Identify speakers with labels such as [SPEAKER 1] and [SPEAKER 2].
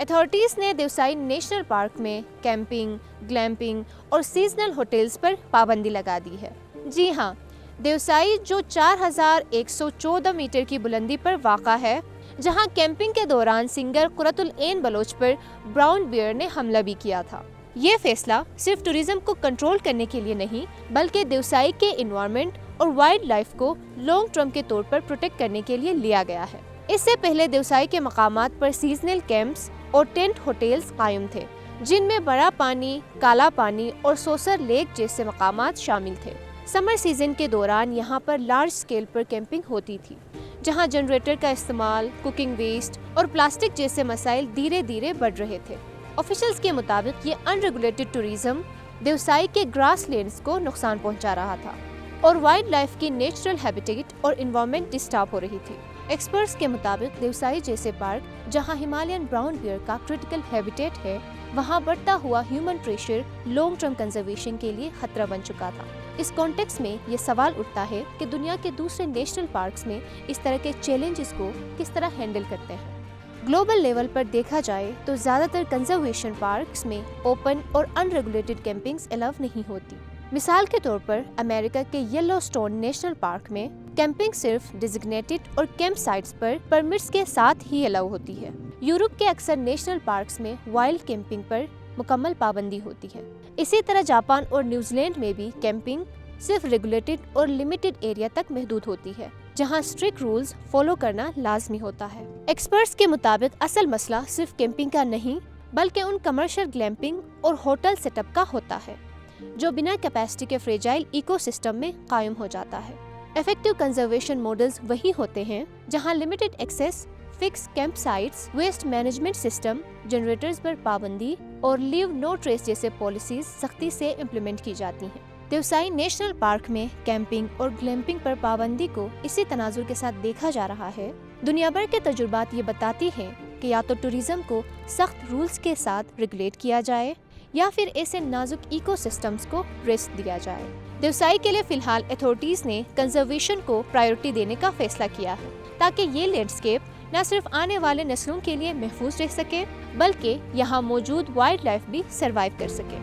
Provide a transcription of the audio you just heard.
[SPEAKER 1] Authorities نے Deosai national park میں camping, گلیمپنگ اور سیزنل ہوٹلز پر پابندی لگا دی ہے۔ جی ہاں، دیوسائی جو 4114 میٹر کی بلندی پر واقع ہے، جہاں کیمپنگ کے دوران سنگر قرۃ العین بلوچ پر براؤن بیئر نے حملہ بھی کیا تھا۔ یہ فیصلہ صرف ٹورزم کو کنٹرول کرنے کے لیے نہیں، بلکہ دیوسائی کے انوائرمنٹ اور وائلڈ لائف کو لانگ ٹرم کے طور پر پروٹیکٹ کرنے کے لیے لیا گیا ہے۔ اس سے پہلے دیوسائی کے مقامات پر سیزنل کیمپس اور ٹینٹ ہوٹلز قائم تھے، جن میں بڑا پانی، کالا پانی اور سوسر لیک جیسے مقامات شامل تھے۔ سمر سیزن کے دوران یہاں پر لارج سکیل پر کیمپنگ ہوتی تھی، جہاں جنریٹر کا استعمال، کوکنگ ویسٹ اور پلاسٹک جیسے مسائل دھیرے دھیرے بڑھ رہے تھے۔ آفیشلز کے مطابق یہ ان ریگولیٹڈ ٹورزم دیوسائی کے گراس لینڈز کو نقصان پہنچا رہا تھا اور وائلڈ لائف کی نیچرل ہیبیٹیٹ اور انوائرمنٹ ڈسٹرب ہو رہی تھی۔ ایکسپرٹس کے مطابق دیوسائی جیسے پارک جہاں ہمالیین براؤن بیئر کا کرٹیکل ہیبیٹیٹ ہے، وہاں بڑھتا ہوا human pressure long term conservation کے لیے خطرہ بن چکا تھا۔ اس کانٹیکس میں یہ سوال اٹھتا ہے کہ دنیا کے دوسرے نیشنل پارکس میں اس طرح کے چیلنجز کو کس طرح ہینڈل کرتے ہیں۔ گلوبل لیول پر دیکھا جائے تو زیادہ تر کنزرویشن پارکس میں اوپن اور ان ریگولیٹڈ کیمپنگز الاؤ نہیں ہوتی۔ مثال کے طور پر امریکہ کے یلو اسٹون نیشنل پارک میں کیمپنگ صرف ڈیزگنیٹڈ اور کیمپ سائٹس پر پرمٹس کے ساتھ ہی الاؤ ہوتی ہے۔ یورپ کے اکثر نیشنل پارکس میں وائلڈ کیمپنگ پر مکمل پابندی ہوتی ہے۔ اسی طرح جاپان اور نیوزی لینڈ میں بھی کیمپنگ صرف ریگولیٹڈ اور لمیٹڈ ایریا تک محدود ہوتی ہے، جہاں اسٹرکٹ رولز فالو کرنا لازمی ہوتا ہے۔ ایکسپرٹس کے مطابق اصل مسئلہ صرف کیمپنگ کا نہیں، بلکہ ان کمرشل گلیمپنگ اور ہوٹل سیٹ اپ کا ہوتا ہے، جو بنا کیپیسٹی کے فریجائل ایکو سسٹم میں قائم ہو جاتا ہے۔ ایفیکٹو کنزرویشن ماڈلز وہی ہوتے ہیں جہاں limited access, fix camp sites, waste management system, generators پر پابندی اور لیو نو ٹریس جیسے پالیسیز سختی سے امپلیمنٹ کی جاتی ہیں۔ دیوسائی نیشنل پارک میں کیمپنگ اور گلیمپنگ پر پابندی کو اسی تناظر کے ساتھ دیکھا جا رہا ہے۔ دنیا بھر کے تجربات یہ بتاتی ہیں کہ یا تو ٹورزم کو سخت رولز کے ساتھ ریگولیٹ کیا جائے یا پھر ایسے نازک ایکو سسٹمز کو ریسک دیا جائے۔ دیوسائی کے لیے فی الحال اتھارٹیز نے کنزرویشن کو پرائیورٹی دینے کا فیصلہ کیا ہے، تاکہ یہ لینڈسکیپ نہ صرف آنے والے نسلوں کے لیے محفوظ رہ سکے، بلکہ یہاں موجود وائلڈ لائف بھی سروائیو کر سکے۔